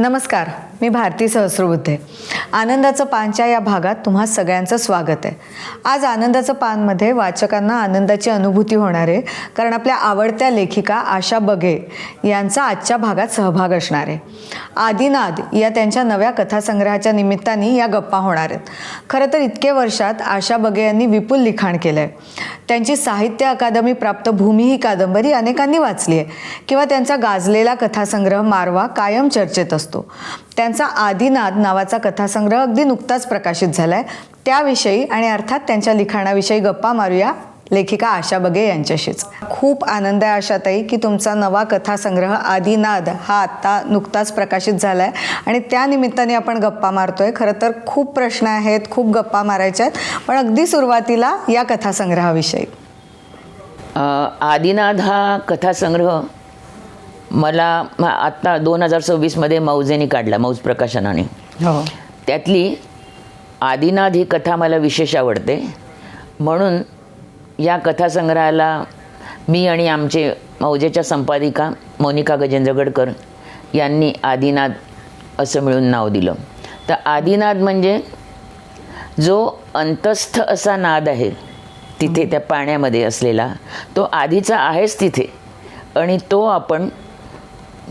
नमस्कार, मी भारती सहस्रबुद्धे. आनंदाचं पानच्या या भागात तुम्हा सगळ्यांचं स्वागत आहे. आज आनंदाचं पानमध्ये वाचकांना आनंदाची अनुभूती होणार आहे, कारण आपल्या आवडत्या लेखिका आशा बगे यांचा आजच्या भागात सहभाग असणार आहे. आदिनाद या त्यांच्या नव्या कथासंग्रहाच्या निमित्ताने या गप्पा होणार आहेत. खरं तर इतके वर्षात आशा बगे यांनी विपुल लिखाण केलं आहे. त्यांची साहित्य अकादमी प्राप्त भूमी ही कादंबरी अनेकांनी वाचली आहे किंवा त्यांचा गाजलेला कथासंग्रह मारवा कायम चर्चेत असतो. त्यांचा आदिनाद नावाचा कथासंग्रह अगदी नुकताच प्रकाशित झालाय. त्याविषयी आणि अर्थात त्यांच्या लिखाणाविषयी गप्पा मारूया लेखिका आशा बगे यांच्याशीच. खूप आनंद आहे आशाताई की तुमचा नवा कथासंग्रह आदिनाद हा आत्ता नुकताच प्रकाशित झालाय आणि त्या निमित्ताने आपण गप्पा मारतोय. खरं तर खूप प्रश्न आहेत, खूप गप्पा मारायच्या आहेत, पण अगदी सुरुवातीला या कथासंग्रहाविषयी. आदिनाद हा कथासंग्रह मला आत्ता 2026मध्ये मौजेने काढला, मौज प्रकाशनाने. हो. त्यातली आदिनाद ही कथा मला विशेष आवडते, म्हणून या कथासंग्रहाला मी आणि आमचे मौजेच्या संपादिका मोनिका गजेंद्रगडकर यांनी आदिनाद असं मिळून नाव दिलं. तर आदिनाद म्हणजे जो अंतस्थ असा नाद आहे तिथे त्या पाण्यामध्ये असलेला, तो आधीचा आहेच तिथे, आणि तो आपण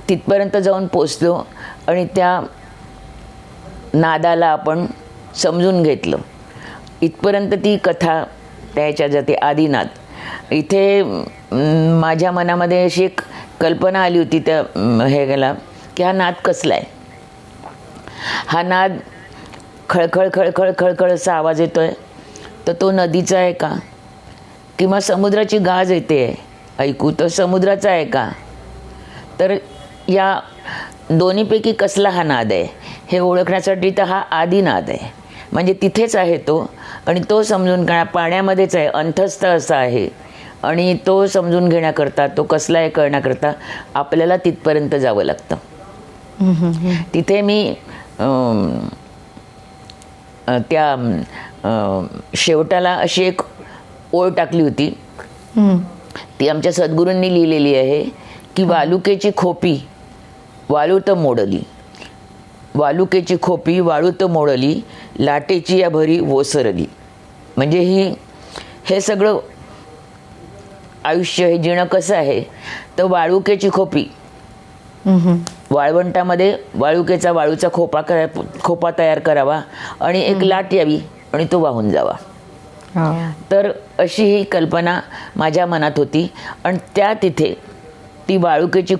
तिथपर्यंत जाऊन पोचलो आणि त्या नादाला आपण समजून घेतलं. इथपर्यंत ती कथा त्याच्या जाते आदिनाद. इथे माझ्या मनामध्ये अशी एक कल्पना आली होती त्या हे गेला की हा नाद कसला आहे. हा नाद खळखळ खळखळ खळखळ असा आवाज येतो आहे, तर तो नदीचा आहे का, किंवा समुद्राची गाज येते ऐकू, तर समुद्राचा आहे का. तर या दोन्हीपैकी कसला हा नाद आहे हे ओळखण्यासाठी तर हा आदिनाद आहे. म्हणजे तिथेच आहे तो, आणि तो समजून घेण्या पाण्यामध्येच आहे, अंतस्थ असा आहे, आणि तो समजून घेण्याकरता, तो कसला आहे कळण्याकरता आपल्याला तिथपर्यंत जावं लागतं. तिथे मी त्या शेवटाला अशी एक ओळ टाकली होती, ती आमच्या सद्गुरूंनी लिहिलेली आहे की वालुकेची खोपी वाळूत मोडली, वालुकेची खोपी वाळूत मोडली, लाटेची या भरी ओसरली. म्हणजे हे सगळं आयुष्य हे जीणं कसं आहे, तर वाळुकेची खोपी, वाळवंटामध्ये वाळूचा खोपा तयार करावा आणि एक लाट यावी आणि तो वाहून जावा. तर अशी ही कल्पना माझ्या मनात होती, आणि त्या तिथे ती वाळुकेची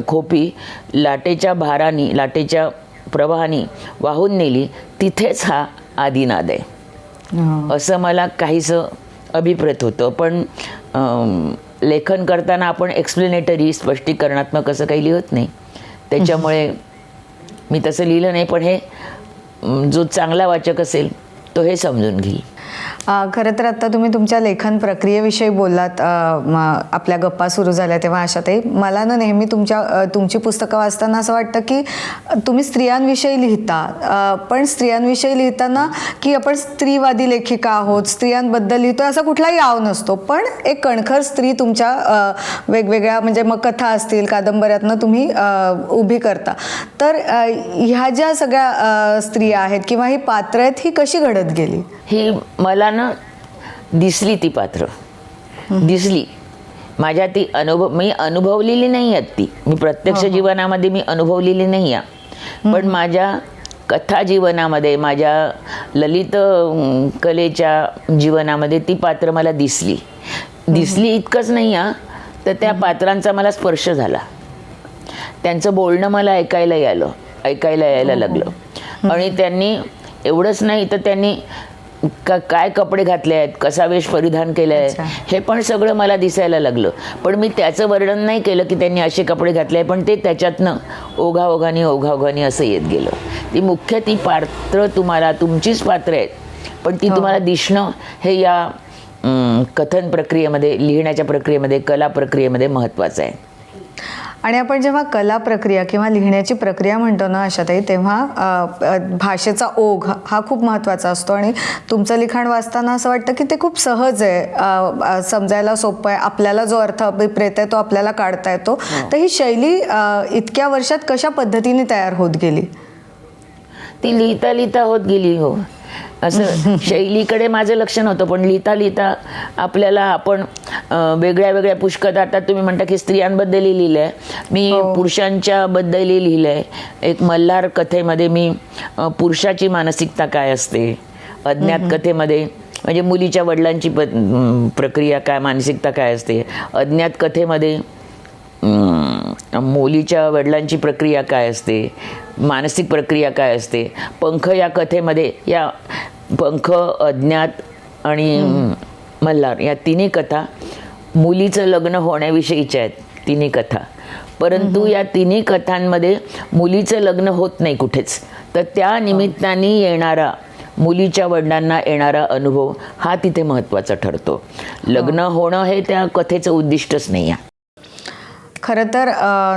खोपी लाटेच्या भारानी, लाटेच्या प्रवाहाने वाहून नेली. तिथेच हा आदिनाद आहे असं मला काहीसं अभिप्रेत होतं. पण लेखन करताना आपण एक्सप्लेनेटरी, स्पष्टीकरणात्मक असं काही लिहत नाही, त्याच्यामुळे मी तसं लिहिलं नाही. पण हे जो चांगला वाचक असेल तो हे समजून घेईल. खरं तर आत्ता तुम्ही तुमच्या लेखन प्रक्रियेविषयी बोललात. आपल्या गप्पा सुरू झाल्या तेव्हा आशाताई, मला ना नेहमी तुमची पुस्तकं वाचताना असं वाटतं की तुम्ही स्त्रियांविषयी लिहिता, पण स्त्रियांविषयी लिहिताना की आपण स्त्रीवादी लेखिका आहोत, स्त्रियांबद्दल लिहितो असा कुठलाही आव नसतो, पण एक कणखर स्त्री तुमच्या वेगवेगळ्या म्हणजे मग कथा असतील, कादंबऱ्यातनं तुम्ही उभी करता. तर ह्या ज्या सगळ्या स्त्रिया आहेत किंवा ही पात्र आहेत, ही कशी घडत गेली? ही मला ना दिसली, ती पात्र दिसली माझ्या. ती मी अनुभवलेली नाही आहेत, ती मी प्रत्यक्ष जीवनामध्ये मी अनुभवलेली नाही आहे, पण माझ्या कथा जीवनामध्ये, माझ्या ललित कलेच्या जीवनामध्ये ती पात्र मला दिसली. इतकंच नाही आहे, तर त्या पात्रांचा मला स्पर्श झाला, त्यांचं बोलणं मला ऐकायला यायला लागलं. आणि त्यांनी एवढंच नाही तर त्यांनी काय कपडे घातले आहेत, कसा वेश परिधान केला आहे, हे पण सगळं मला दिसायला लागलं. पण मी त्याचं वर्णन नाही केलं की त्यांनी असे कपडे घातले आहे, पण ते त्याच्यातनं ओघाओघानी असं येत गेलं. ती पात्र तुमचीच पात्र आहेत, पण ती तुम्हाला दिसणं हे या कथन प्रक्रियेमध्ये, लिहिण्याच्या प्रक्रियेमध्ये, कला प्रक्रियेमध्ये महत्त्वाचं आहे. आणि आपण जेव्हा कला प्रक्रिया किंवा लिहिण्याची प्रक्रिया म्हणतो ना आशाताई, तेव्हा भाषेचा ओघ हा खूप महत्त्वाचा असतो आणि तुमचं लिखाण वाचताना असं वाटतं की ते खूप सहज आहे, समजायला सोपं आहे, आपल्याला जो अर्थ अभिप्रेत आहे तो आपल्याला काढता येतो. तर ही शैली इतक्या वर्षात कशा पद्धतीने तयार होत गेली? ती लिहिता लिहिता होत गेली. हो, असं शैलीकडे माझं लक्ष नव्हतं, पण लिहिता लिहिता आपल्याला आपण वेगळ्या वेगळ्या पुष्कळ, आता तुम्ही म्हणता की स्त्रियांबद्दलही लिहिलं आहे, मी पुरुषांच्या बद्दलही लिहिलं आहे. एक मल्हार कथेमध्ये मी पुरुषाची मानसिकता काय असते, अज्ञात कथेमध्ये म्हणजे मुलीच्या वडिलांची प्रक्रिया काय, मानसिकता काय असते, अज्ञात कथेमध्ये मुलीच्या वडिलांची प्रक्रिया काय असते, मानसिक प्रक्रिया काय असते. पंख या कथेमध्ये, या पंख, अज्ञात आणि मल्हार या तिन्ही कथा मुलीचं लग्न होण्याविषयीच्या आहेत, तिन्ही कथा. परंतु या तिन्ही कथांमध्ये मुलीचं लग्न होत नाही कुठेच. तर त्या निमित्ताने येणारा, मुलीच्या वडिलांना येणारा अनुभव हा तिथे महत्त्वाचा ठरतो. लग्न होणं हे त्या कथेचं उद्दिष्टच नाही आहे. खरं तर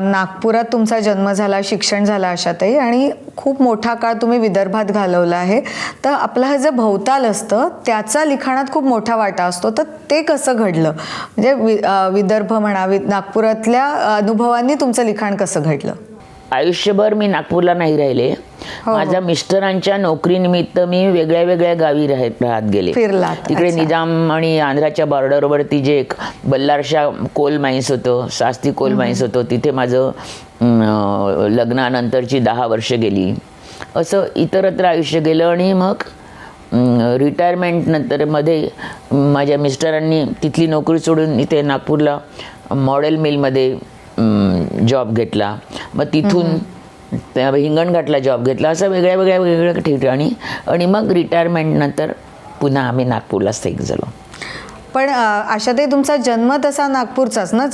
नागपुरात तुमचा जन्म झाला, शिक्षण झालं आशाताई, आणि खूप मोठा काळ तुम्ही विदर्भात घालवला आहे. तर आपलं हे जे भवताल असतं त्याचा लिखाणात खूप मोठा वाटा असतो. तर ते कसं घडलं, म्हणजे विदर्भ म्हणा, नागपुरातल्या अनुभवांनी तुमचं लिखाण कसं घडलं? आयुष्यभर मी नागपूरला नाही राहिले. माझ्या मिस्टरांच्या नोकरीनिमित्त मी वेगळ्या वेगळ्या गावी राहत गेले. तिकडे निजाम आणि आंध्राच्या बॉर्डरवरती जे एक बल्लारशा कोल माईन्स होतं, शास्त्री कोल माईन्स होतं, तिथे माझं लग्नानंतरची 10 वर्ष गेली. असं इतरत्र आयुष्य गेलं. आणि मग रिटायरमेंट नंतर मध्ये माझ्या मिस्टरांनी तिथली नोकरी सोडून इथे नागपूरला मॉडेल मिलमध्ये जॉब घेतला. मग तिथून हिंगणघाटला जॉब घेतला. असं वेगळ्या ठिकाणी. आणि मग रिटायरमेंट नंतर पुन्हा आम्ही नागपूरला स्थायिक झालो. पण आशाताई तुमचा जन्म तसा नागपूरचाच ना,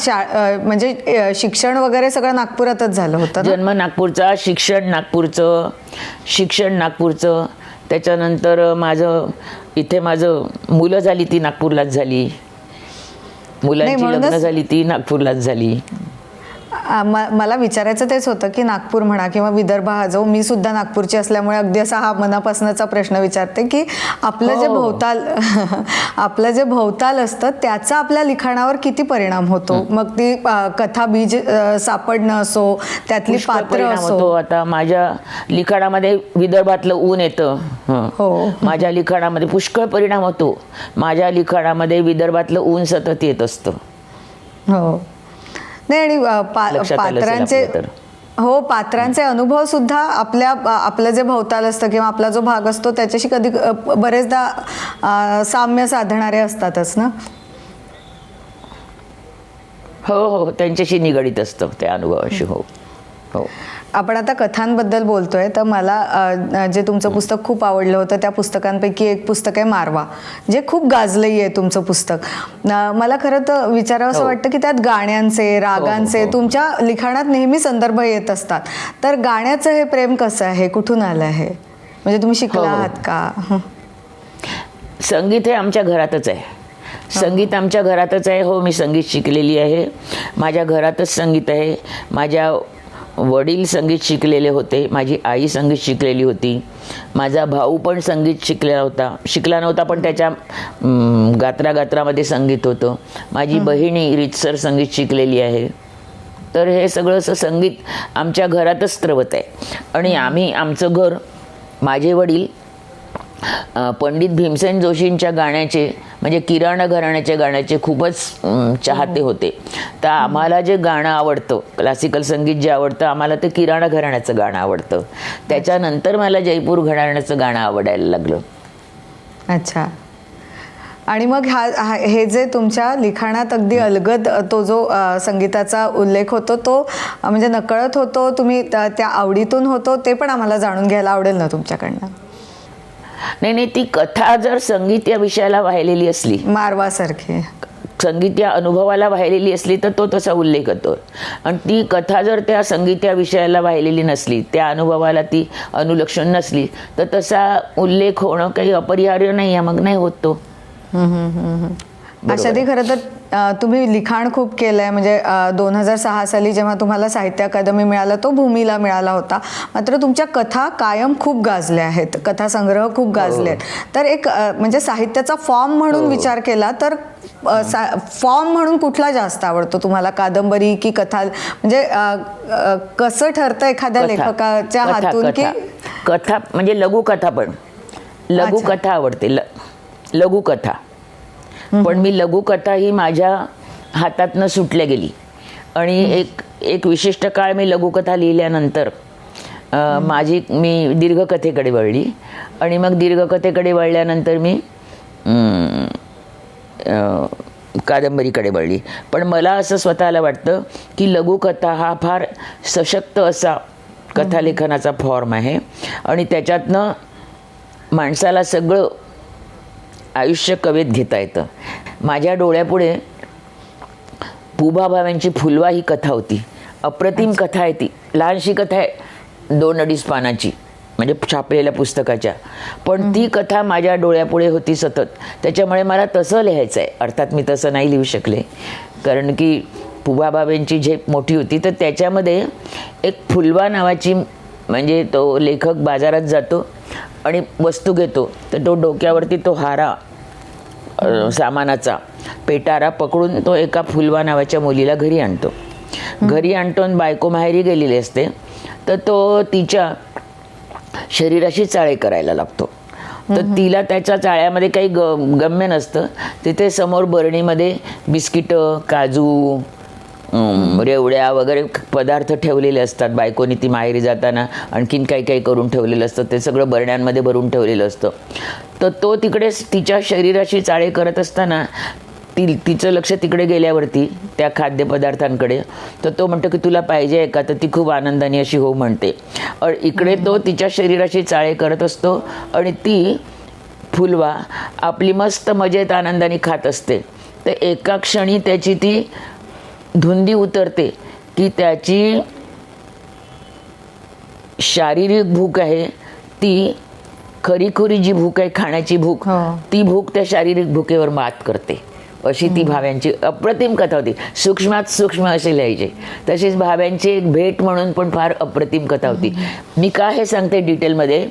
म्हणजे शिक्षण वगैरे सगळं नागपुरातच झालं होतं? जन्म नागपूरचा, शिक्षण नागपूरचं. त्याच्यानंतर माझं मुलं झाली ती नागपूरलाच झाली, मुलांची लग्न झाली ती नागपूरलाच झाली. मला विचारायचं तेच होतं की नागपूर म्हणा किंवा विदर्भ हा जो, मी सुद्धा नागपूरची असल्यामुळे अगदी असा हा मनापासूनचा प्रश्न विचारते की आपलं जे भोवताल असतं त्याचा आपल्या लिखाणावर किती परिणाम होतो. मग ती कथा बीज सापडणं असो, त्यातली पात्र असो. आता माझ्या लिखाणामध्ये विदर्भातलं ऊन येतं. हो, माझ्या लिखाणामध्ये पुष्कळ परिणाम होतो. माझ्या लिखाणामध्ये विदर्भातलं ऊन सतत येत असतं. हो, नाही, आणि पात्रांचे अनुभव सुद्धा आपलं जे भोवताल असतं किंवा आपला जो भाग असतो त्याच्याशी कधी बरेचदा साम्य साधणारे असतातच ना. हो, त्यांच्याशी निगडीत असतं त्या अनुभवाशी. हो. आपण आता कथांबद्दल बोलतोय, तर मला जे तुमचं पुस्तक खूप आवडलं होतं त्या पुस्तकांपैकी एक पुस्तक आहे मारवा, जे खूप गाजलंही आहे तुमचं पुस्तक. मला खरं तर विचारावं असं वाटतं की त्यात गाण्यांचे, रागांचे तुमच्या लिखाणात नेहमी संदर्भ येत असतात. तर गाण्याचं हे प्रेम कसं आहे, कुठून आलं आहे, म्हणजे तुम्ही शिकला आहात का? संगीत हे आमच्या घरातच आहे. संगीत आमच्या घरातच आहे. हो, मी संगीत शिकलेली आहे. माझ्या घरातच संगीत आहे. माझ्या वडील संगीत शिकलेले होते, माझी आई संगीत शिकलेली होती, माझा भाऊ पण संगीत शिकला नव्हता पण त्याच्या गात्रामध्ये संगीत होतं. माझी बहिणी रीतसर संगीत शिकलेली आहे. तर हे सगळं असं संगीत आमच्या घरातच स्त्रवत आहे. आणि आमचं घर, माझे वडील पंडित भीमसेन जोशींच्या गाण्याचे, म्हणजे किराणा घराण्याच्या गाण्याचे खूपच चाहते होते. तर आम्हाला जे गाणं आवडतं, क्लासिकल संगीत जे आवडतं आम्हाला, ते किराणा घराण्याचं गाणं आवडतं. त्याच्यानंतर मला जयपूर घराण्याचं गाणं आवडायला लागलं. अच्छा. आणि मग हे जे तुमच्या लिखाणात अगदी अलगद तो जो संगीताचा उल्लेख होतो, तो म्हणजे नकळत होतो, तुम्ही त्या आवडीतून होतो, ते पण आम्हाला जाणून घ्यायला आवडेल ना तुमच्याकडनं? नाही, ती कथा जर संगीत या विषयाला वाहिलेली असली, मारवासारखे संगीत या अनुभवाला वाहिलेली असली, तर तो तसा उल्लेख होतो. आणि ती कथा जर त्या संगीत या विषयाला वाहिलेली नसली, त्या अनुभवाला ती अनुलक्षण नसली, तर तसा उल्लेख होणं काही अपरिहार्य नाही आहे, मग नाही होत तो. आशाताई, खरं तर तुम्ही लिखाण खूप केलंय. म्हणजे 2006 साली जेव्हा तुम्हाला साहित्य अकादमी मिळाला तो भूमीला मिळाला होता. मात्र तुमच्या कथा कायम खूप गाजल्या आहेत, कथा संग्रह खूप गाजले आहेत. तर एक म्हणजे साहित्याचा फॉर्म म्हणून विचार केला तर फॉर्म म्हणून कुठला जास्त आवडतो तुम्हाला, कादंबरी की कथा? म्हणजे कसं ठरतं एखाद्या लेखकाच्या हातून की कथा म्हणजे लघुकथा? पण लघुकथा आवडते, लघुकथा. पण मी लघुकथा ही माझ्या हातातनं सुटल्या गेली आणि एक विशिष्ट काळ मी लघुकथा लिहिल्यानंतर मी दीर्घकथेकडे वळली आणि मग दीर्घकथेकडे वळल्यानंतर मी कादंबरीकडे वळली. पण मला असं स्वतःला वाटतं की लघुकथा हा फार सशक्त असा कथालेखनाचा फॉर्म आहे आणि त्याच्यातनं माणसाला सगळं आयुष्य कवेत घेता येतं. माझ्या डोळ्यापुढे पुभा भावेंची फुलवा ही कथा होती. अप्रतिम कथा आहे ती. लहानशी कथा आहे, 2-2.5 पानाची, म्हणजे छापलेल्या पुस्तकाच्या. पण ती कथा माझ्या डोळ्यापुढे होती सतत. त्याच्यामुळे मला तसं लिहायचं आहे. अर्थात मी तसं नाही लिहू शकले, कारण की पुभा भावेंची झेप मोठी होती. तर त्याच्यामध्ये एक फुलवा नावाची, म्हणजे तो लेखक बाजारात जातो आणि वस्तू घेतो, तर तो डोक्यावरती तो हारा, सामानाचा पेटारा पकडून तो एका फुलवा नावाच्या मुलीला घरी आणतो आणि बायको माहेरी गेलेली असते. तर तो तिच्या शरीराशी चाळे करायला लागतो. तर तिला त्याच्या चाळ्यामध्ये काही गम्य नसतं. तिथे समोर बरणीमध्ये बिस्किटं, काजू, रेवड्या वगैरे पदार्थ ठेवलेले असतात. बायकोनी ती माहेरी जाताना आणखीन काही काही करून ठेवलेलं असतं. ते सगळं बरण्यांमध्ये भरून ठेवलेलं असतं. तर तो तिकडे तिच्या शरीराशी चाळे करत असताना तिचं लक्ष तिकडे गेल्यावरती त्या खाद्यपदार्थांकडे, तर तो म्हणतो की तुला पाहिजे आहे का? तर ती खूप आनंदाने अशी हो म्हणते. इकडे तो तिच्या शरीराशी चाळे करत असतो आणि ती फुलवा आपली मस्त मजेत आनंदाने खात असते. तर एका क्षणी त्याची ती धुंदी उतरते की त्याची शारीरिक भूक आहे ती खरीखुरी जी भूक आहे, खाण्याची भूक, ती भूक त्या शारीरिक भूकेवर मात करते. अशी ती भाव्यांची अप्रतिम कथा होती. सूक्ष्मात सूक्ष्म असे लिहायचे. तशीच भाव्यांची एक भेट म्हणून पण फार अप्रतिम कथा होती. मी का हे सांगते डिटेलमध्ये?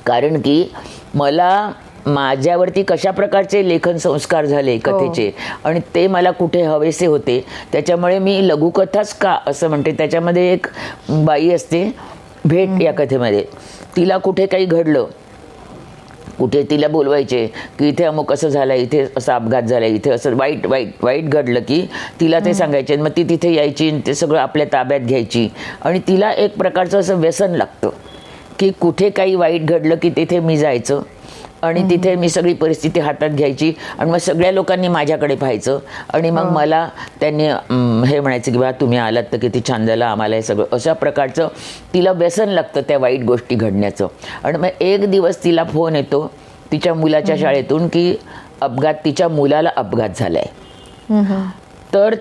कारण की मला माझ्यावरती कशा प्रकारचे लेखन संस्कार झाले कथेचे आणि ते मला कुठे हवेसे होते, त्याच्यामुळे मी लघुकथाच का असं म्हणते. त्याच्यामध्ये एक बाई असते भेट या कथेमध्ये. तिला कुठे काही घडलं, कुठे तिला बोलवायचे की इथे अमुक असं झालं, इथे असा अपघात झाला, इथे असं वाईट वाईट वाईट घडलं की तिला ते सांगायचे. मग ती तिथे यायची, ते सगळं आपल्या ताब्यात घ्यायची आणि तिला एक प्रकारचं असं व्यसन लागतं की कुठे काही वाईट घडलं की तिथे मी जायचं आणि तिथे मी सगळी परिस्थिती हातात घ्यायची आणि मग सगळ्या लोकांनी माझ्याकडे पाहायचं आणि मग मला त्यांनी हे म्हणायचं की बा तुम्ही आलात तर किती छान झालं, आम्हाला हे सगळं, अशा प्रकारचं तिला व्यसन लागतं त्या वाईट गोष्टी घडण्याचं. आणि मग एक दिवस तिला फोन येतो तिच्या मुलाच्या शाळेतून की तिच्या मुलाला अपघात झाला आहे. तर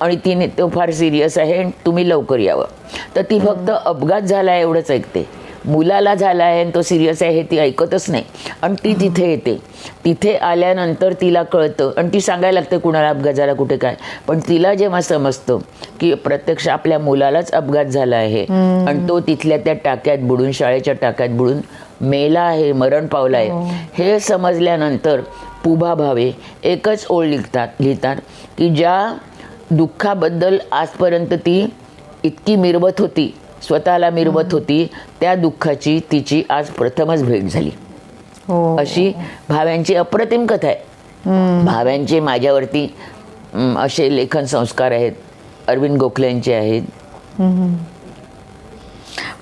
आणि तिने तो फार सिरियस आहे, तुम्ही लवकर यावं. तर ती फक्त अपघात झाला आहे एवढंच ऐकते. मुलाला झाला आहे आणि तो सिरियस आहे हे ती ऐकतच नाही. आणि ती तिथे येते. तिथे आल्यानंतर तिला कळतं आणि ती सांगायला लागते कुणाला अपघात झाला, कुठे काय. पण तिला जेव्हा समजतं की प्रत्यक्ष आपल्या मुलालाच अपघात झाला आहे आणि तो तिथल्या त्या टाक्यात बुडून, शाळेच्या टाक्यात बुडून मेला आहे, मरण पावला आहे, हे समजल्यानंतर पुभा भावे एकच ओळ लिहितात की ज्या दुःखाबद्दल आजपर्यंत ती इतकी मिरवत होती, स्वतःला मिरवत होती, त्या दुःखाची तिची आज प्रथमच भेट झाली. अशी भाव्यांची अप्रतिम कथा आहे. भाव्यांचे माझ्यावरती असे लेखन संस्कार आहेत, अरविंद गोखले यांचे आहेत.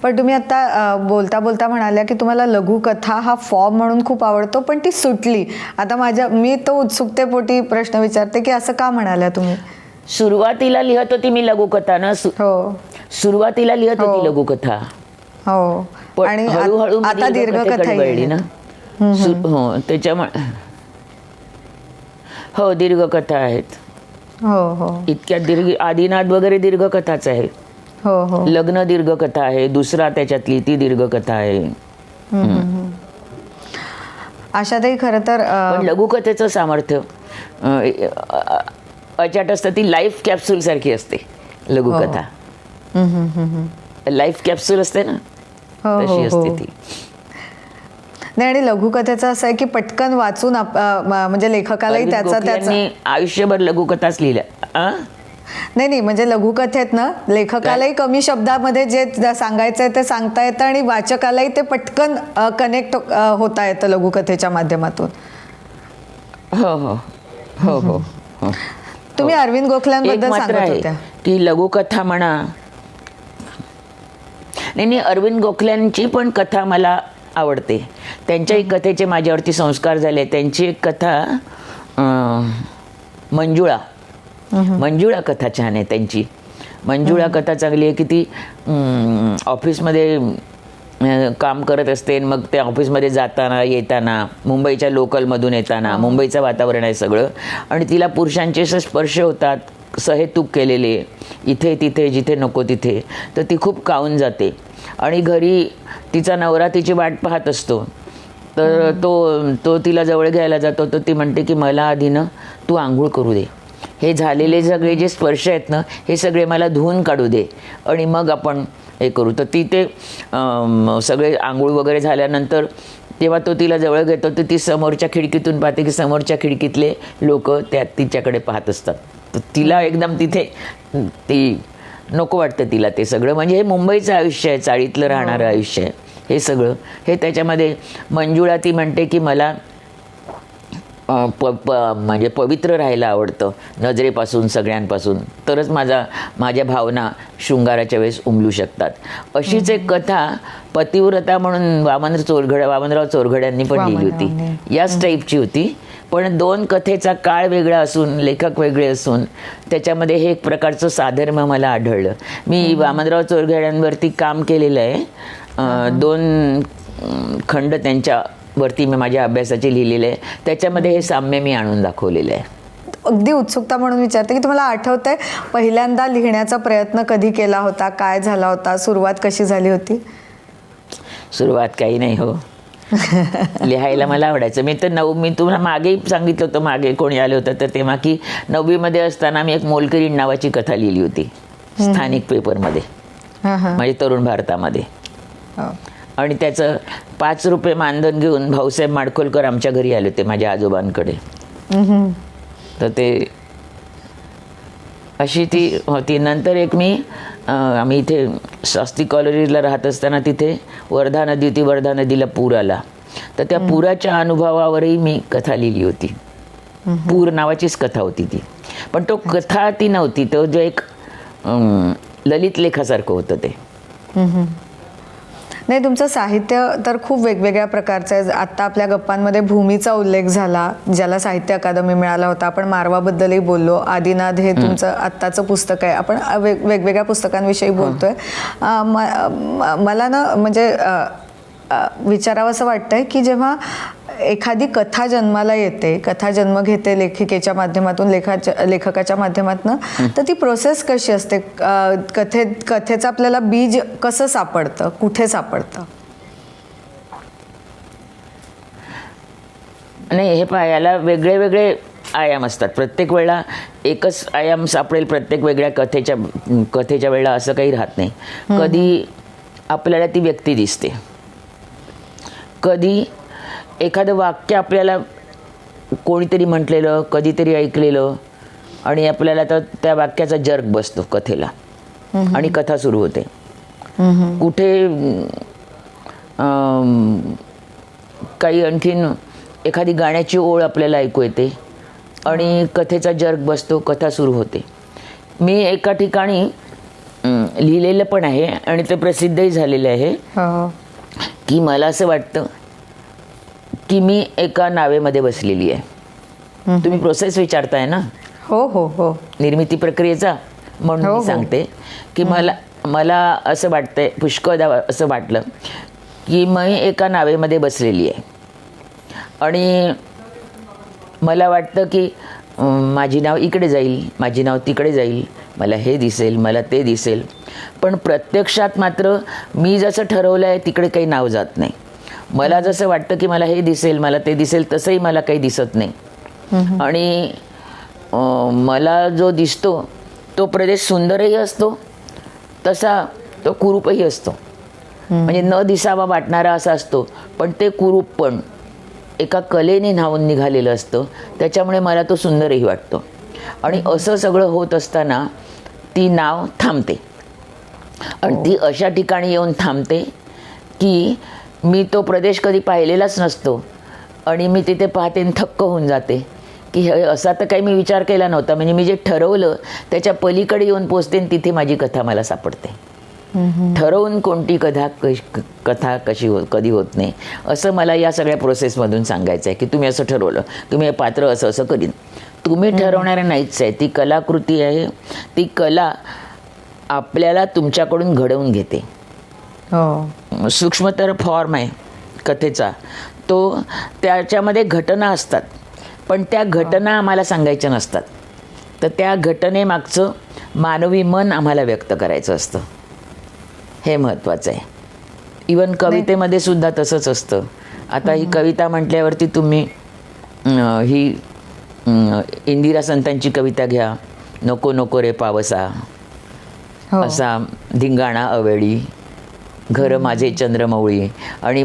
पण तुम्ही आता बोलता बोलता म्हणाल्या की तुम्हाला लघुकथा हा फॉर्म म्हणून खूप आवडतो, पण ती सुटली. आता मी तो उत्सुकतेपोटी प्रश्न विचारते की असं का म्हणाल्या तुम्ही? सुरुवातीला लिहत होती मी लघुकथा ना. सुरुवातीला लिहत होती लघुकथा. आणि हळूहळू आता दीर्घकथा वळली ना. त्याच्यामुळे दीर्घकथा आहेत. इतक्या आदिनाथ वगैरे दीर्घकथाच आहे. लग्न दीर्घकथा आहे, दुसरा त्याच्यातली ती दीर्घकथा आहे. आशाताई, खरं तर पण लघुकथेचं सामर्थ्य अचाट असतं, ती लाईफ कॅप्सूलसारखी असते लघुकथा. लाईफ कॅप्सूल असते ना, हो, हो, तशी असते हो. ती. नाही, आणि लघुकथेचं असं आहे की पटकन वाचून म्हणजे लेखकालाही अरविंद त्याचा गोखलेंनी आयुष्यभर लघुकथाच लिहिल्या. नाही, म्हणजे लघुकथेत ना लेखकालाही कमी शब्दामध्ये जे सांगायचं आहे ते सांगता येतं आणि वाचकालाही ते पटकन कनेक्ट होता येतं लघुकथेच्या माध्यमातून. हो हो हो हो हो. तुम्ही अरविंद एक गोखल्यांबद्दल मात्र सांगत आहे होत्या. की लघुकथा म्हणा, नाही, अरविंद गोखल्यांची पण कथा मला आवडते. त्यांच्याही कथेचे माझ्यावरती संस्कार झाले. त्यांची एक कथा मंजुळा कथा छान आहे त्यांची. मंजुळा कथा चांगली आहे की ती ऑफिसमध्ये काम करत असते, मग त्या ऑफिसमध्ये जाताना येताना, मुंबईच्या लोकलमधून येताना, मुंबईचं वातावरण आहे सगळं, आणि तिला पुरुषांचे असे स्पर्श होतात सहेतूक केलेले, इथे तिथे जिथे नको तिथे. तर ती खूप कावून जाते आणि घरी तिचा नवरा तिची वाट पाहत असतो. तर तो तिला जवळ घ्यायला जातो. तर ती म्हणते की मला आधी ना तू आंघोळ करू दे, हे झालेले सगळे जे स्पर्श आहेत ना हे सगळे मला धुवून काढू दे आणि मग आपण हे करू. तर ती ते सगळे आंघोळ वगैरे झाल्यानंतर तेव्हा तो तिला जवळ घेतो. तर ती समोरच्या खिडकीतून पाहते की समोरच्या खिडकीतले लोक तिच्याकडे पाहत असतात. तर तिला एकदम तिथे ती नको वाटतं तिला ते सगळं. म्हणजे हे मुंबईचं आयुष्य आहे, चाळीतलं राहणारं आयुष्य आहे हे सगळं. हे त्याच्यामध्ये मंजुळा ती म्हणते की मला म्हणजे पवित्र राहायला आवडतं नजरेपासून, सगळ्यांपासून, तरच माझ्या भावना शृंगाराच्या वेळेस उमलू शकतात. अशीच एक कथा पतिव्रता म्हणून वामनराव चोरघड्यांनी पण लिहिली होती. याच टाईपची होती, पण दोन कथेचा काळ वेगळा असून लेखक वेगळे असून त्याच्यामध्ये हे एक प्रकारचं साधर्म्य मला आढळलं. मी वामनराव चोरघड्यांवरती काम केलेलं आहे. 2 खंड त्यांच्यावरती मी माझ्या अभ्यासाचे लिहिलेले आहे. त्याच्यामध्ये हे साम्य मी आणून दाखवलेलं आहे. अगदी उत्सुकता म्हणून विचारते की तुम्हाला आठवतंय पहिल्यांदा लिहिण्याचा प्रयत्न कधी केला होता, काय झाला होता, सुरुवात कशी झाली होती? सुरुवात काही नाही हो. लिहायला मला आवडायचं. मी तुम्हाला मागेही सांगितलं होतं, मागे कोणी आलं होतं तर तेव्हा की 9वीमध्ये असताना मी एक मोलकरीण नावाची कथा लिहिली होती स्थानिक पेपरमध्ये, म्हणजे तरुण भारतामध्ये. आणि त्याचं 5 रुपये मानधन घेऊन भाऊसाहेब माडखोलकर आमच्या घरी आले होते माझ्या आजोबांकडे. तर ते अशी ती होती. नंतर एक आम्ही इथे शास्त्री कॉलनीला राहत असताना तिथे वर्धा नदी होती. वर्धा नदीला पूर आला, तर त्या पुराच्या अनुभवावरही मी कथा लिहिली होती. पूर नावाचीच कथा होती ती, पण तो कथा ती नव्हती, तो जो एक ललित लेखासारखं होतं ते. नाही, तुमचं साहित्य तर खूप वेगवेगळ्या प्रकारचं आहे. आत्ता आपल्या गप्पांमध्ये भूमीचा उल्लेख झाला, ज्याला साहित्य अकादमी मिळाला होता. आपण मारवाबद्दलही बोललो. आदिनाथ हे तुमचं आत्ताचं पुस्तक आहे. आपण वेगवेगळ्या पुस्तकांविषयी बोलतोय. मला ना म्हणजे विचारावं असं वाटतंय की जेव्हा एखादी कथा जन्माला येते, कथा जन्म घेते लेखिकेच्या माध्यमातून, लेखकाच्या माध्यमातून, तर ती प्रोसेस कशी असते? कथेचं आपल्याला बीज कसं सापडतं, कुठे सापडतं? नाही, हे याला वेगळे वेगळे आयाम असतात. प्रत्येक वेळेला एकच आयाम सापडेल प्रत्येक वेगळ्या कथेच्या वेळेला असं काही राहत नाही. कधी आपल्याला ती व्यक्ती दिसते, कधी एखादं वाक्य आपल्याला कोणीतरी म्हटलेलं, कधीतरी ऐकलेलं, आणि आपल्याला तर त्या वाक्याचा जर्क बसतो कथेला आणि कथा सुरू होते. कुठे काही आणखीन एखादी गाण्याची ओळ आपल्याला ऐकू येते आणि कथेचा जर्क बसतो, कथा सुरू होते. मी एका ठिकाणी लिहिलेलं पण आहे आणि ते प्रसिद्धही झालेलं आहे की मला असं वाटतं की मी एका नावेमध्ये बसलेली आहे. तुम्ही प्रोसेस विचारताय ना? हो हो हो. निर्मिती प्रक्रियेचा, म्हणून मी सांगते की मला असं वाटतंय, पुष्कळदा असं वाटलं की मी एका नावेमध्ये बसलेली आहे आणि मला वाटतं की माझी नाव इकडे जाईल, माझी नाव तिकडे जाईल, मला हे दिसेल, मला ते दिसेल. पण प्रत्यक्षात मात्र मी जसं ठरवलं आहे तिकडे काही नाव जात नाही. मला जसं वाटतं की मला हे दिसेल, मला ते दिसेल, तसंही मला काही दिसत नाही. आणि मला जो दिसतो तो प्रदेश सुंदरही असतो, तसा तो कुरूपही असतो. म्हणजे न दिसावा वाटणारा असा असतो, पण ते कुरूप पण एका कलेने न्हावून निघालेलं असतं. त्याच्यामुळे मला तो सुंदरही वाटतो. आणि असं सगळं होत असताना ती नाव थांबते. आणि ती अशा ठिकाणी येऊन थांबते की मी तो प्रदेश कधी पाहिलेलाच नसतो आणि मी तिथे पाहते आणि थक्क होऊन जाते की असा तर काही मी विचार केला नव्हता. म्हणजे मी जे ठरवलं त्याच्या पलीकडे येऊन पोचते आणि तिथे माझी कथा मला सापडते. ठरवून कोणती कथा कधी होत नाही, असं मला या सगळ्या प्रोसेसमधून सांगायचं आहे. की तुम्ही असं ठरवलं, तुम्ही हे पात्र असं असं करीन, तुम्ही ठरवणारे नाहीच आहे. ती कलाकृती आहे. ती कला आपल्याला तुमच्याकडून घडवून घेते. सूक्ष्मतर फॉर्म आहे कथेचा तो. त्याच्यामध्ये घटना असतात, पण त्या घटना आम्हाला सांगायच्या नसतात. तर त्या घटनेमागचं मानवी मन आम्हाला व्यक्त करायचं असतं. हे महत्त्वाचं आहे. इवन कवितेमध्ये सुद्धा तसंच असतं. आता ही कविता म्हटल्यावरती तुम्ही ही इंदिरा संतांची कविता घ्या, नको नको रे पावसा, असा धिंगाणा अवेळी, घर माझे चंद्रमौळी. आणि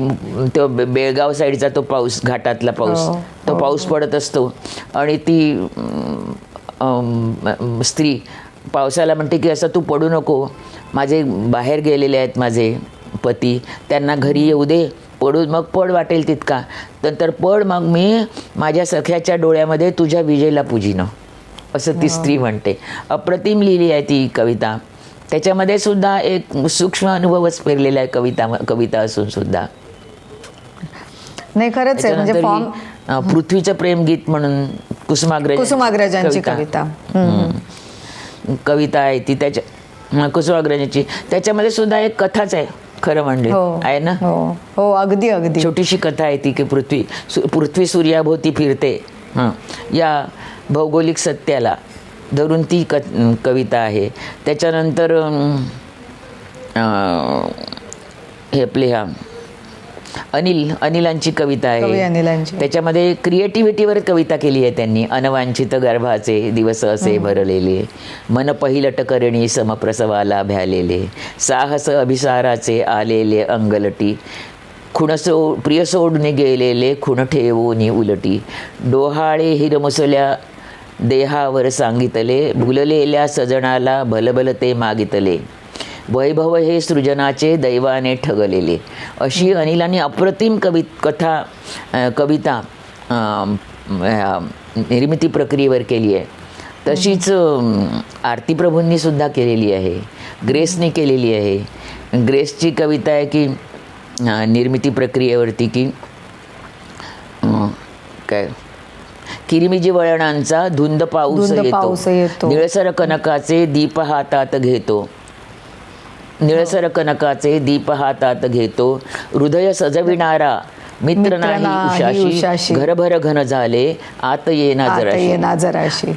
तो बेळगाव साईडचा तो पाऊस, घाटातला पाऊस, तो पाऊस पडत असतो आणि ती स्त्री पावसाला म्हणते की असं तू पडू नको, माझे बाहेर गेलेले आहेत माझे पती, त्यांना घरी येऊ दे, पडू मग पड वाटेल तितका, नंतर पड मग मी माझ्या सख्याच्या डोळ्यामध्ये तुझ्या विजेला पूजिनं, असं ती स्त्री म्हणते. अप्रतिम लिहिली आहे ती कविता. त्याच्यामध्ये सुद्धा एक सूक्ष्म अनुभवच पेरलेला आहे कविता असून सुद्धा. नाही खरंच आहे. म्हणजे फॉर्म पृथ्वीचं प्रेमगीत म्हणून कुसुमाग्रजांची कविता आहे ती. त्याच्या कुसुमाग्रजांची त्याच्यामध्ये सुद्धा एक कथाच आहे खरं म्हणले आहे ना. हो अगदी अगदी छोटीशी कथा आहे ती की पृथ्वी सूर्याभोवती फिरते, या भौगोलिक सत्याला धरून ती कविता आहे. त्याच्यानंतर हे आपले अनिलांची कविता आहे. त्याच्यामध्ये क्रिएटिव्हिटीवर कविता केली आहे त्यांनी. अनवांछित गर्भाचे दिवस असे भरलेले, मन पहिलट करणी समप्रसवाला भ्यालेले, साहस अभिसाराचे आलेले अंगलटी, प्रिय सोडून गेलेले खुण ठेवून उलटी, डोहाळे हिरमुसल्या देहावर सांगितले, भुललेल्या सजनाला भलभल ते मागितले, वैभव हे सृजनाचे दैवाने ठगलेले. अशी अनिलांनी अप्रतिम कविता निर्मिती प्रक्रियेवर केली आहे. तशीच आरती प्रभूंनी सुद्धा केलेली आहे, ग्रेसनी केलेली आहे. ग्रेसची कविता आहे की निर्मिती प्रक्रियेवरती की काय, किरमिजी वळणांचा धुंद पाऊस येतो, निळसर कनकाचे दीप हातात घेतो, निळसर कनकाचे दीप हातात घेतो, हृदय सजविणारा मित्र नाही उशाशी, घरभर घन झाले आत येना जराशी,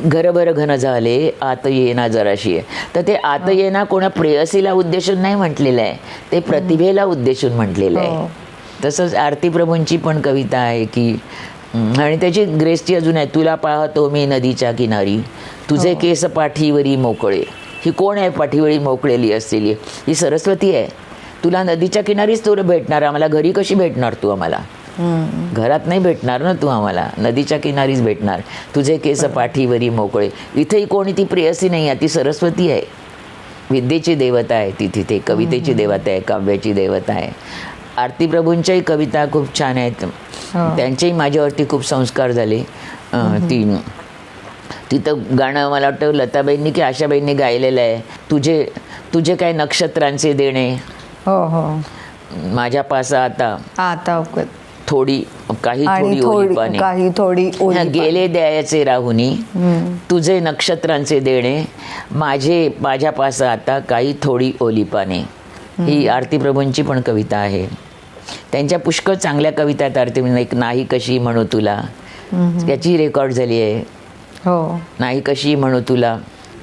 घरभर घन झाले आत येना जराशी. तर ते आत येना कोणा प्रेयसीला उद्देशून नाही म्हटलेलं आहे, ते प्रतिभेला उद्देशून म्हटलेलं आहे. तसंच आरती प्रभूंची पण कविता आहे की, आणि त्याची ग्रेसची अजून आहे, तुला पाहतो मी नदीच्या किनारी, तुझे केस पाठीवरी मोकळे. ही कोण आहे पाठीवरी मोकळेली असलेली? ही सरस्वती आहे. तुला नदीच्या किनारीच तुला भेटणार, आम्हाला घरी कशी भेटणार तू? आम्हाला घरात नाही भेटणार ना तू, आम्हाला नदीच्या किनारीच भेटणार. तुझे केस पाठीवरी मोकळे. इथेही कोणी ती प्रेयसी नाही आहे, ती सरस्वती आहे. विद्येची देवता आहे ती तिथे, कवितेची देवता आहे, काव्याची देवता आहे. आरती प्रभूंच्याही कविता खूप छान आहेत. त्यांचेही माझ्यावरती खूप संस्कार झाले. तिथं गाणं मला वाटतं लताबाईंनी की आशाबाईंनी गायलेलं आहे, तुझे काय नक्षत्रांचे देणे, माझ्या पासा आता थोडी ओली गेले द्यायचे राहुनी, तुझे नक्षत्रांचे देणे, माझ्या पासा आता काही थोडी ओली पाने. ही आरती प्रभूंची पण कविता आहे. त्यांच्या पुष्कळ चांगल्या कविता आहेत. आरती एक नाही कशी म्हणू तुला, त्याची रेकॉर्ड झाली आहे. नाही कशी म्हणू तुला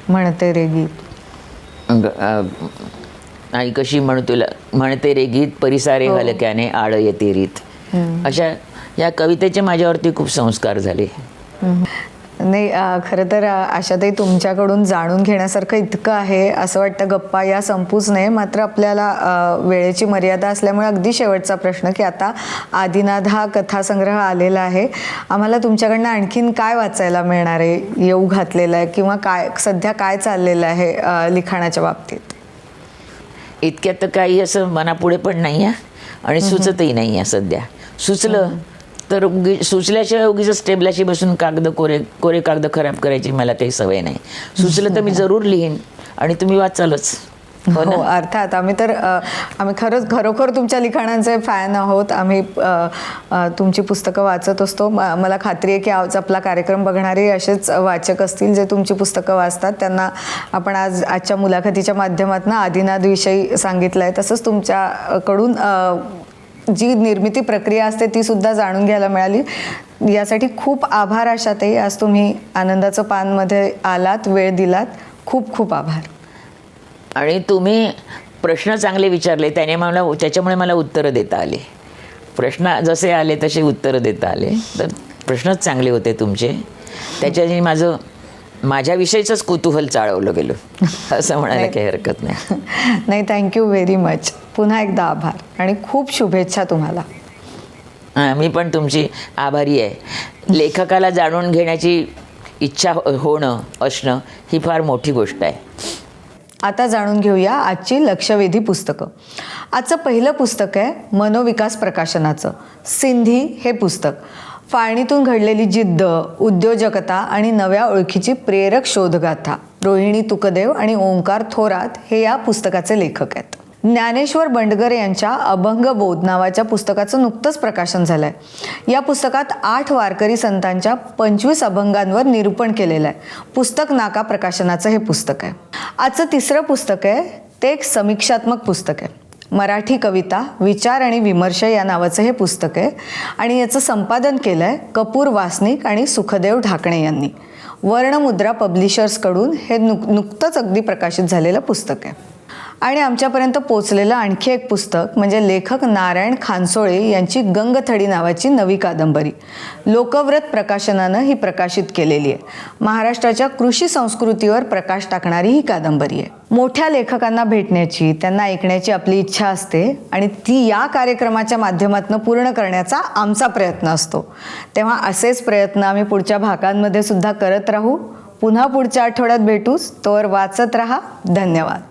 म्हणते रे गीत, नाही कशी म्हणू तुला म्हणते रे गीत, परिसारे हलक्याने आळ येते रीत. अशा या कवितेचे माझ्यावरती खूप संस्कार झाले. नाही, खरं तर आशाताई तुमच्याकडून जाणून घेण्यासारखं इतकं आहे, असं वाटतं गप्पा या संपूच नये. मात्र आपल्याला वेळेची मर्यादा असल्यामुळे अगदी शेवटचा प्रश्न, की आता आदिनाथ हा कथासंग्रह आलेला आहे, आम्हाला तुमच्याकडनं आणखीन काय वाचायला मिळणार आहे, येऊ घातलेलं आहे, किंवा काय सध्या काय चाललेलं आहे लिखाणाच्या बाबतीत? इतक्यात तर काही असं मनापुढे पण नाही आहे आणि सुचतही नाही आहे सध्या. सुचलं तर सुचल्याशिवाय उगीच टेबलाशी बसून कोरे कागद खराब करायची मला काही सवय नाही. सुचलं तर मी जरूर लिहीन आणि तुम्ही वाचालच. हो, अर्थात. आम्ही खरोखर तुमच्या लिखाणांचे फॅन आहोत. आम्ही तुमची पुस्तकं वाचत असतो. मला खात्री आहे की आज आपला कार्यक्रम बघणारे असेच वाचक असतील जे तुमची पुस्तकं वाचतात. त्यांना आपण आजच्या मुलाखतीच्या माध्यमातून आदिनाथविषयी सांगितलं आहे. तसंच तुमच्याकडून जी निर्मिती प्रक्रिया असते ती सुद्धा जाणून घ्यायला मिळाली. यासाठी खूप आभार आशाताई. आज तुम्ही आनंदाचं पानमध्ये आलात, वेळ दिलात. खूप खूप आभार. आणि तुम्ही प्रश्न चांगले विचारले, त्याच्यामुळे मला उत्तरं देता आले. प्रश्न जसे आले तसे उत्तरं देता आले. तर प्रश्नच चांगले होते तुमचे. त्याच्याने माझ्याविषयीचंच कुतूहल चाळवलं गेलं असं म्हणायला काही हरकत नाही. नाही, थँक्यू व्हेरी मच. पुन्हा एकदा आभार आणि खूप शुभेच्छा तुम्हाला. मी पण तुमची आभारी आहे. लेखकाला जाणून घेण्याची इच्छा असणं ही फार मोठी गोष्ट आहे. आता जाणून घेऊया आजची लक्षवेधी पुस्तकं. आजचं पहिलं पुस्तक आहे मनोविकास प्रकाशनाचं सिंधी हे पुस्तक. फाळणीतून घडलेली जिद्द, उद्योजकता आणि नव्या ओळखीची प्रेरक शोधगाथा. रोहिणी तुकदेव आणि ओंकार थोरात हे या पुस्तकाचे लेखक आहेत. ज्ञानेश्वर बंडगर यांच्या अभंगबोध नावाच्या पुस्तकाचं नुकतंच प्रकाशन झालं आहे. या पुस्तकात 8 वारकरी संतांच्या 25 अभंगांवर निरूपण केलेलं आहे. पुस्तक नाका प्रकाशनाचं हे पुस्तक आहे. आजचं तिसरं पुस्तक आहे ते एक समीक्षात्मक पुस्तक आहे. मराठी कविता, विचार आणि विमर्श या नावाचं हे पुस्तक आहे आणि याचं संपादन केलं आहे कपूर वासनिक आणि सुखदेव ढाकणे यांनी. वर्णमुद्रा पब्लिशर्सकडून हे नुकतंच अगदी प्रकाशित झालेलं पुस्तक आहे. आणि आमच्यापर्यंत पोचलेलं आणखी एक पुस्तक म्हणजे लेखक नारायण खानसोळे यांची गंगथडी नावाची नवी कादंबरी. लोकव्रत प्रकाशनानं ही प्रकाशित केलेली आहे. महाराष्ट्राच्या कृषी संस्कृतीवर प्रकाश टाकणारी ही कादंबरी आहे. मोठ्या लेखकांना भेटण्याची, त्यांना ऐकण्याची आपली इच्छा असते आणि ती या कार्यक्रमाच्या माध्यमातून पूर्ण करण्याचा आमचा प्रयत्न असतो. तेव्हा असेच प्रयत्न आम्ही पुढच्या भागांमध्ये सुद्धा करत राहू. पुन्हा पुढच्या आठवड्यात भेटूच. तोवर वाचत राहा. धन्यवाद.